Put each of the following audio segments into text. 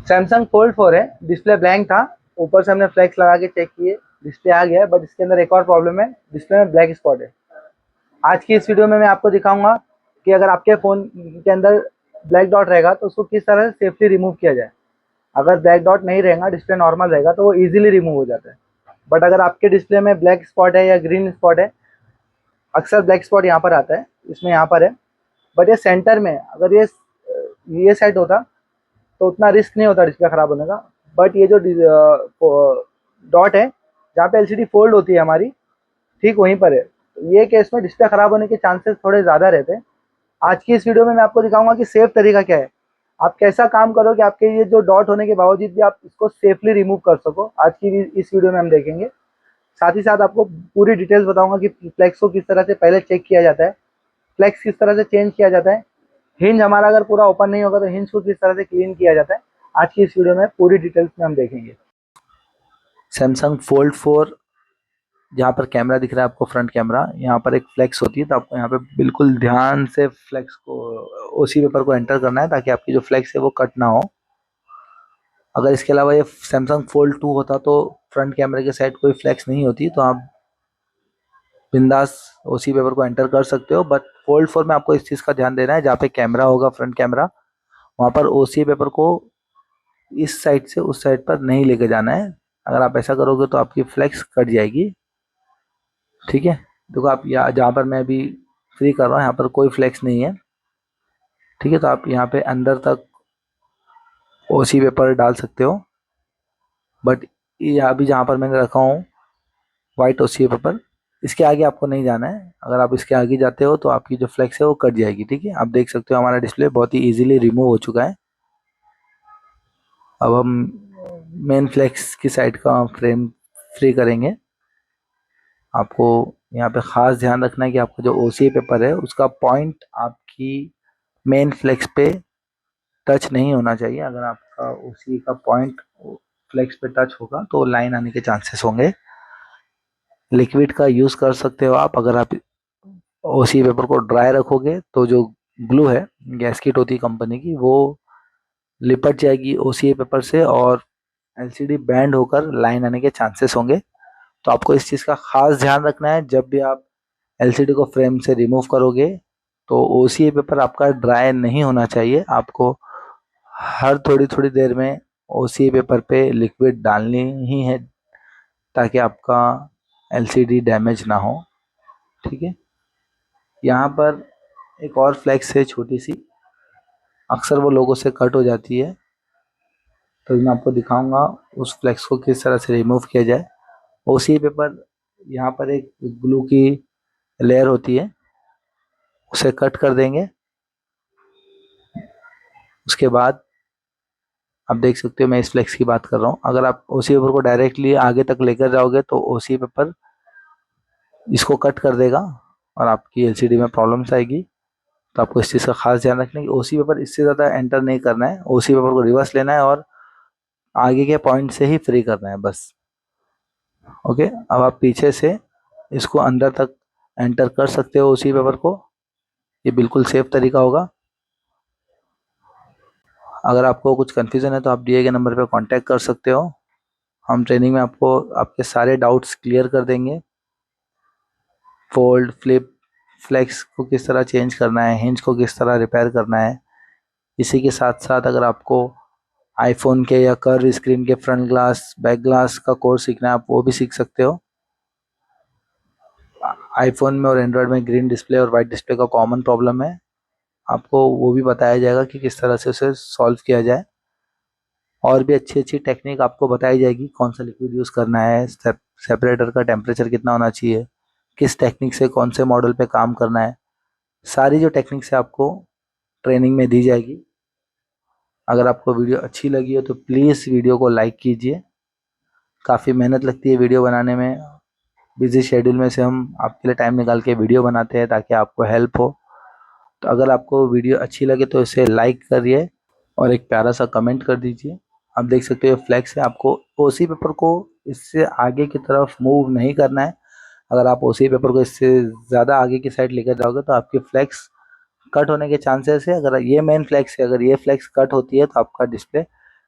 Samsung fold 4 है, display blank था। ऊपर से हमने फ्लेक्स लगा के चेक किए, डिस्प्ले आ गया है, बट इसके अंदर एक और प्रॉब्लम है, डिस्प्ले में ब्लैक स्पॉट है। आज की इस वीडियो में मैं आपको दिखाऊंगा कि अगर आपके फ़ोन के अंदर ब्लैक डॉट रहेगा तो उसको किस तरह से सेफली रिमूव किया जाए। अगर ब्लैक डॉट नहीं रहेगा, डिस्प्ले नॉर्मल रहेगा, तो वो ईजिली रिमूव हो जाता है। बट अगर आपके डिस्प्ले में ब्लैक स्पॉट है या ग्रीन स्पॉट है, अक्सर ब्लैक स्पॉट यहाँ पर आता है, इसमें यहाँ पर है, बट ये सेंटर में अगर ये सेट होता तो उतना रिस्क नहीं होता डिस्प्ले खराब होने का। बट ये जो डॉट है जहाँ पे एलसीडी फोल्ड होती है हमारी, ठीक वहीं पर है, तो ये केस में डिस्प्ले खराब होने के चांसेस थोड़े ज़्यादा रहते हैं। आज की इस वीडियो में मैं आपको दिखाऊंगा कि सेफ तरीका क्या है, आप कैसा काम करो कि आपके ये जो डॉट होने के बावजूद भी आप इसको सेफली रिमूव कर सको। आज की इस वीडियो में हम देखेंगे। साथ ही साथ आपको पूरी डिटेल्स बताऊंगा कि फ्लेक्स को किस तरह से पहले चेक किया जाता है, फ्लेक्स किस तरह से चेंज किया जाता है, हिंज हमारा अगर पूरा ओपन नहीं होगा तो हिंज को किस तरह से क्लीन किया जाता है। आज की इस वीडियो में पूरी डिटेल्स में हम देखेंगे। सैमसंग फोल्ड 4, जहाँ पर कैमरा दिख रहा है आपको, फ्रंट कैमरा, यहाँ पर एक फ्लेक्स होती है, तो आपको यहाँ पे बिल्कुल ध्यान से फ्लेक्स को, ओसी पेपर को एंटर करना है ताकि आपकी जो फ्लेक्स है वो कट ना हो। अगर इसके अलावा ये सैमसंग फोल्ड 2 होता तो फ्रंट कैमरे के साइड कोई फ्लेक्स नहीं होती, तो आप बिंदास ओसी पेपर को एंटर कर सकते हो। बट फोल्ड 4 में आपको इस चीज़ का ध्यान देना है, जहाँ पे कैमरा होगा, फ्रंट कैमरा, वहाँ पर ओसी पेपर को इस साइड से उस साइड पर नहीं लेके जाना है। अगर आप ऐसा करोगे तो आपकी फ्लेक्स कट जाएगी। ठीक है, देखो आप यहाँ जहाँ पर मैं अभी फ्री कर रहा हूँ, यहाँ पर कोई फ्लेक्स नहीं है। ठीक है, तो आप यहाँ पे अंदर तक ओसी पेपर डाल सकते हो। बट ये अभी जहाँ पर मैंने रखा हूँ वाइट ओसी पेपर, इसके आगे आपको नहीं जाना है। अगर आप इसके आगे जाते हो तो आपकी जो फ्लेक्स है वो कट जाएगी। ठीक है, आप देख सकते हो हमारा डिस्प्ले बहुत ही इजीली रिमूव हो चुका है। अब हम मेन फ्लेक्स की साइड का फ्रेम फ्री करेंगे। आपको यहाँ पे खास ध्यान रखना है कि आपका जो ओसी पेपर है उसका पॉइंट आपकी मेन फ्लेक्स पे टच नहीं होना चाहिए। अगर आपका ओसी का पॉइंट फ्लेक्स पे टच होगा तो लाइन आने के चांसेस होंगे। लिक्विड का यूज़ कर सकते हो आप। अगर आप ओसी पेपर को ड्राई रखोगे तो जो ग्लू है, गैस्किट होती है कंपनी की, वो लिपट जाएगी ओसीए पेपर से और एलसीडी बैंड होकर लाइन आने के चांसेस होंगे। तो आपको इस चीज़ का खास ध्यान रखना है, जब भी आप एलसीडी को फ्रेम से रिमूव करोगे तो ओसीए पेपर आपका ड्राई नहीं होना चाहिए। आपको हर थोड़ी थोड़ी देर में ओसीए पेपर पे लिक्विड डालनी ही है ताकि आपका एलसीडी डैमेज ना हो। ठीक है, यहाँ पर एक और फ्लेक्स है छोटी सी, अक्सर वो लोगों से कट हो जाती है, तो मैं आपको दिखाऊंगा उस फ्लेक्स को किस तरह से रिमूव किया जाए। ओसी पेपर, यहाँ पर एक ग्लू की लेयर होती है, उसे कट कर देंगे। उसके बाद आप देख सकते हो मैं इस फ्लेक्स की बात कर रहा हूँ। अगर आप ओसी पेपर को डायरेक्टली आगे तक लेकर जाओगे तो ओसी पेपर इसको कट कर देगा और आपकी एलसीडी में प्रॉब्लम्स आएगी। तो आपको इस चीज़ का खास ध्यान रखना है कि ओसी पेपर इससे ज़्यादा एंटर नहीं करना है। ओसी पेपर को रिवर्स लेना है और आगे के पॉइंट से ही फ्री करना है बस। ओके, अब आप पीछे से इसको अंदर तक एंटर कर सकते हो उसी पेपर को, ये बिल्कुल सेफ तरीका होगा। अगर आपको कुछ कन्फ्यूज़न है तो आप दिए गए नंबर पर कांटेक्ट कर सकते हो। हम ट्रेनिंग में आपको आपके सारे डाउट्स क्लियर कर देंगे। फोल्ड, फ्लिप, फ्लेक्स को किस तरह चेंज करना है, हिंज को किस तरह रिपेयर करना है। इसी के साथ साथ अगर आपको आईफोन के या कर्व स्क्रीन के फ्रंट ग्लास, बैक ग्लास का कोर्स सीखना है, आप वो भी सीख सकते हो। आईफोन में और एंड्रॉयड में ग्रीन डिस्प्ले और वाइट डिस्प्ले का कॉमन प्रॉब्लम है, आपको वो भी बताया जाएगा कि किस तरह से उसे सॉल्व किया जाए। और भी अच्छी अच्छी टेक्निक आपको बताई जाएगी, कौन सा लिक्विड यूज़ करना है, सेपरेटर का टेम्परेचर कितना होना चाहिए, किस टेक्निक से कौन से मॉडल पे काम करना है। सारी जो टेक्निक्स है आपको ट्रेनिंग में दी जाएगी। अगर आपको वीडियो अच्छी लगी हो तो प्लीज़ वीडियो को लाइक कीजिए। काफ़ी मेहनत लगती है वीडियो बनाने में, बिजी शेड्यूल में से हम आपके लिए टाइम निकाल के वीडियो बनाते हैं ताकि आपको हेल्प हो। तो अगर आपको वीडियो अच्छी लगे तो इसे लाइक करिए और एक प्यारा सा कमेंट कर दीजिए। आप देख सकते हो फ्लैक्स है, आपको ओसी पेपर को इससे आगे की तरफ मूव नहीं करना है। अगर आप ओसी पेपर को इससे ज़्यादा आगे की साइड लेकर जाओगे तो आपकी फ्लैक्स कट होने के चांसेस है। अगर ये मेन फ्लैक्स है, अगर ये फ्लैक्स कट होती है तो आपका डिस्प्ले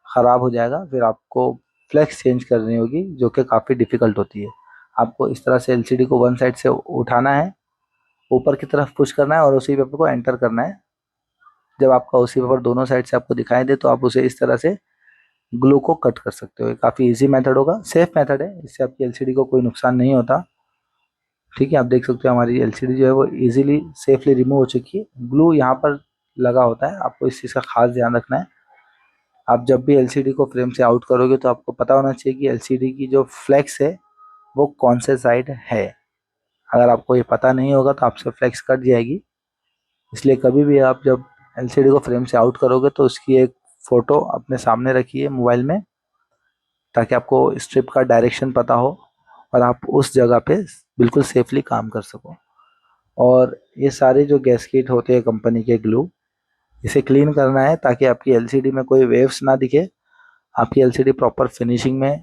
ख़राब हो जाएगा, फिर आपको फ्लेक्स चेंज करनी होगी जो कि काफ़ी डिफ़िकल्ट होती है। आपको इस तरह से एलसीडी को वन साइड से उठाना है, ऊपर की तरफ पुश करना है और उसी पेपर को एंटर करना है। जब आपका उसी पेपर दोनों साइड से आपको दिखाई दे तो आप उसे इस तरह से ग्लू को कट कर सकते हो। ये काफ़ी इजी मेथड होगा, सेफ मेथड है, इससे आपकी एलसीडी को कोई नुकसान नहीं होता। ठीक है, आप देख सकते हो हमारी एलसीडी जो है वो इजीली सेफली रिमूव हो चुकी है। ग्लू यहाँ पर लगा होता है, आपको इस चीज़ का खास ध्यान रखना है। आप जब भी एलसीडी को फ्रेम से आउट करोगे तो आपको पता होना चाहिए कि एलसीडी की जो फ्लेक्स है वो कौन से साइड है। अगर आपको ये पता नहीं होगा तो आपसे फ्लेक्स कट जाएगी। इसलिए कभी भी आप जब एलसीडी को फ्रेम से आउट करोगे तो उसकी एक फ़ोटो अपने सामने रखिए मोबाइल में, ताकि आपको स्ट्रिप का डायरेक्शन पता हो और आप उस जगह पे बिल्कुल सेफली काम कर सको। और ये सारे जो गैस्केट होते हैं कंपनी के ग्लू, इसे क्लीन करना है ताकि आपकी एलसीडी में कोई वेव्स ना दिखे, आपकी एलसीडी प्रॉपर फिनिशिंग में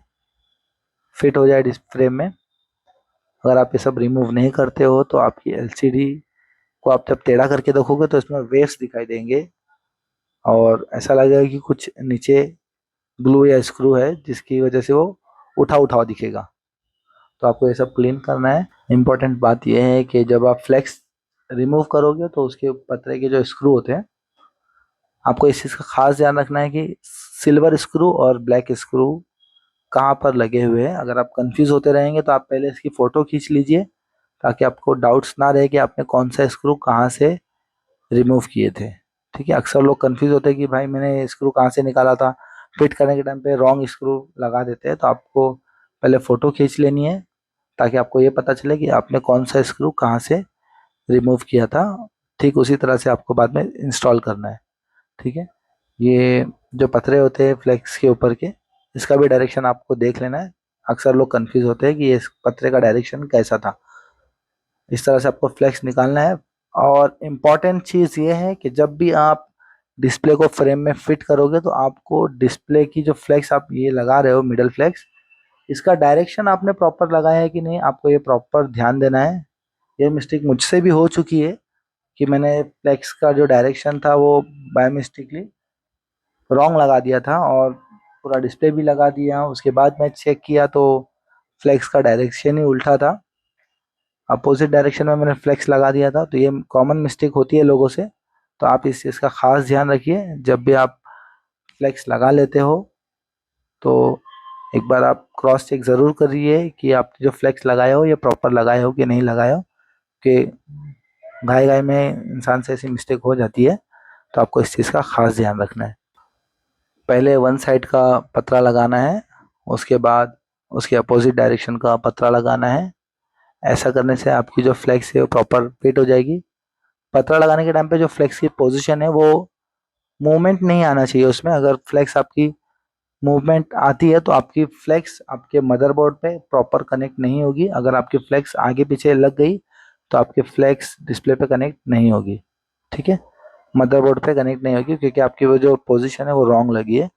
फिट हो जाए फ्रेम में। अगर आप ये सब रिमूव नहीं करते हो तो आपकी एलसीडी को आप जब टेढ़ा करके देखोगे तो इसमें वेव्स दिखाई देंगे और ऐसा लगेगा कि कुछ नीचे ग्लू या स्क्रू है जिसकी वजह से वो उठा उठा हुआ दिखेगा। तो आपको ये सब क्लीन करना है। इम्पोर्टेंट बात यह है कि जब आप फ्लेक्स रिमूव करोगे तो उसके पतरे के जो स्क्रू होते हैं, आपको इस चीज़ का खास ध्यान रखना है कि सिल्वर स्क्रू और ब्लैक स्क्रू कहाँ पर लगे हुए हैं। अगर आप कंफ्यूज होते रहेंगे तो आप पहले इसकी फ़ोटो खींच लीजिए ताकि आपको डाउट्स ना रहे कि आपने कौन सा स्क्रू कहाँ से रिमूव किए थे। ठीक है, अक्सर लोग कंफ्यूज होते हैं कि भाई मैंने स्क्रू कहाँ से निकाला था, फिट करने के टाइम पे रॉन्ग स्क्रू लगा देते हैं। तो आपको पहले फ़ोटो खींच लेनी है ताकि आपको ये पता चले कि आपने कौन सा स्क्रू कहाँ से रिमूव किया था। ठीक उसी तरह से आपको बाद में इंस्टॉल करना है। ठीक है, ये जो पतरे होते हैं फ्लेक्स के ऊपर के, इसका भी डायरेक्शन आपको देख लेना है। अक्सर लोग कंफ्यूज होते हैं कि ये इस पतरे का डायरेक्शन कैसा था। इस तरह से आपको फ्लेक्स निकालना है। और इम्पॉर्टेंट चीज़ ये है कि जब भी आप डिस्प्ले को फ्रेम में फिट करोगे तो आपको डिस्प्ले की जो फ्लेक्स आप ये लगा रहे हो मिडल फ्लेक्स, इसका डायरेक्शन आपने प्रॉपर लगाया है कि नहीं, आपको ये प्रॉपर ध्यान देना है। ये मिस्टेक मुझसे भी हो चुकी है कि मैंने फ्लेक्स का जो डायरेक्शन था वो बाय मिस्टेकली रॉन्ग लगा दिया था और पूरा डिस्प्ले भी लगा दिया। उसके बाद मैं चेक किया तो फ्लेक्स का डायरेक्शन ही उल्टा था, अपोजिट डायरेक्शन में मैंने फ्लेक्स लगा दिया था। तो ये कॉमन मिस्टेक होती है लोगों से, तो आप इस चीज़ का खास ध्यान रखिए। जब भी आप फ्लेक्स लगा लेते हो तो एक बार आप क्रॉस चेक ज़रूर करिए कि आप जो फ्लेक्स लगाए हो ये प्रॉपर लगाए हो कि नहीं लगाए हो, कि घाय घाय में इंसान से ऐसी मिस्टेक हो जाती है। तो आपको इस चीज़ का खास ध्यान रखना है। पहले वन साइड का पतरा लगाना है, उसके बाद उसके अपोजिट डायरेक्शन का पतरा लगाना है। ऐसा करने से आपकी जो फ्लेक्स है वो प्रॉपर फिट हो जाएगी। पतरा लगाने के टाइम पे जो फ्लेक्स की पोजीशन है वो मूवमेंट नहीं आना चाहिए उसमें। अगर फ्लेक्स आपकी मूवमेंट आती है तो आपकी फ्लेक्स आपके मदरबोर्ड पे प्रॉपर कनेक्ट नहीं होगी। अगर आपकी फ्लेक्स आगे पीछे लग गई तो आपकी फ्लेक्स डिस्प्ले पे कनेक्ट नहीं होगी। ठीक है, मदरबोर्ड पे कनेक्ट नहीं होगी क्योंकि आपकी वो जो पोजीशन है वो रॉन्ग लगी है।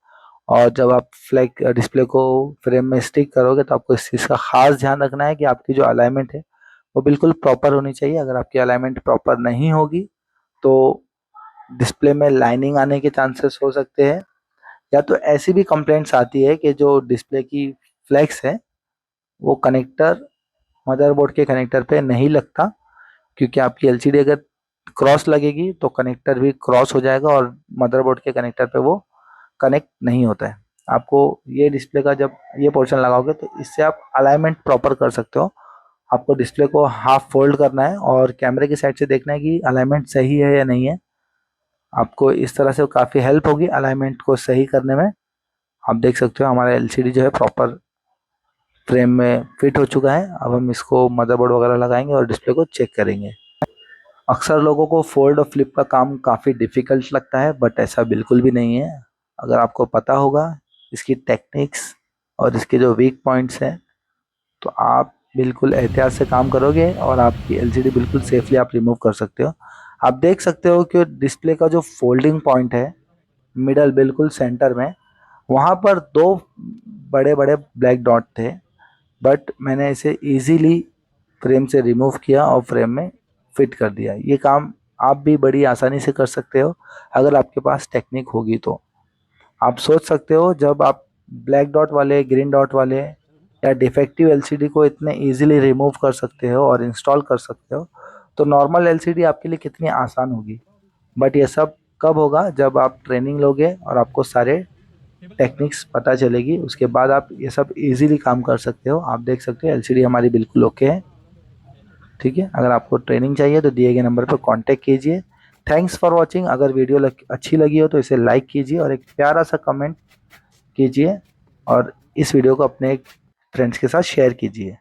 और जब आप फ्लैग डिस्प्ले को फ्रेम में स्टिक करोगे तो आपको इस चीज़ का खास ध्यान रखना है कि आपकी जो अलाइनमेंट है वो बिल्कुल प्रॉपर होनी चाहिए। अगर आपकी अलाइनमेंट प्रॉपर नहीं होगी तो डिस्प्ले में लाइनिंग आने के चांसेस हो सकते हैं, या तो ऐसी भी कंप्लेंट्स आती है कि जो डिस्प्ले की फ्लैग्स है वो कनेक्टर मदरबोर्ड के कनेक्टर पे नहीं लगता, क्योंकि आपकी एलसीडी अगर क्रॉस लगेगी तो कनेक्टर भी क्रॉस हो जाएगा और मदरबोर्ड के कनेक्टर पे वो कनेक्ट नहीं होता है। आपको ये डिस्प्ले का जब ये पोर्शन लगाओगे तो इससे आप अलाइनमेंट प्रॉपर कर सकते हो। आपको डिस्प्ले को हाफ फोल्ड करना है और कैमरे की साइड से देखना है कि अलाइनमेंट सही है या नहीं है। आपको इस तरह से काफ़ी हेल्प होगी अलाइनमेंट को सही करने में। आप देख सकते हो हमारा एलसीडी जो है प्रॉपर फ्रेम में फिट हो चुका है। अब हम इसको मदरबोर्ड वगैरह लगाएंगे और डिस्प्ले को चेक करेंगे। अक्सर लोगों को फोल्ड और फ्लिप का काम काफ़ी डिफ़िकल्ट लगता है, बट ऐसा बिल्कुल भी नहीं है। अगर आपको पता होगा इसकी टेक्निक्स और इसके जो वीक पॉइंट्स हैं तो आप बिल्कुल एहतियात से काम करोगे और आपकी एलसीडी बिल्कुल सेफली आप रिमूव कर सकते हो। आप देख सकते हो कि डिस्प्ले का जो फोल्डिंग पॉइंट है मिडल बिल्कुल सेंटर में, वहाँ पर दो बड़े बड़े ब्लैक डॉट थे, बट मैंने इसे इजीली फ्रेम से रिमूव किया और फ्रेम में फिट कर दिया। ये काम आप भी बड़ी आसानी से कर सकते हो अगर आपके पास टेक्निक होगी तो। आप सोच सकते हो जब आप ब्लैक डॉट वाले, ग्रीन डॉट वाले या डिफेक्टिव एलसीडी को इतने इजीली रिमूव कर सकते हो और इंस्टॉल कर सकते हो, तो नॉर्मल एलसीडी आपके लिए कितनी आसान होगी। बट ये सब कब होगा, जब आप ट्रेनिंग लोगे और आपको सारे टेक्निक्स पता चलेगी, उसके बाद आप ये सब इजीली काम कर सकते हो। आप देख सकते हो एलसीडी हमारी बिल्कुल ओके है। ठीक है, अगर आपको ट्रेनिंग चाहिए तो दिए गए नंबर पर कांटेक्ट कीजिए। Thanks for watching. अगर वीडियो अच्छी लगी हो तो इसे लाइक कीजिए और एक प्यारा सा कमेंट कीजिए, और इस वीडियो को अपने फ्रेंड्स के साथ शेयर कीजिए।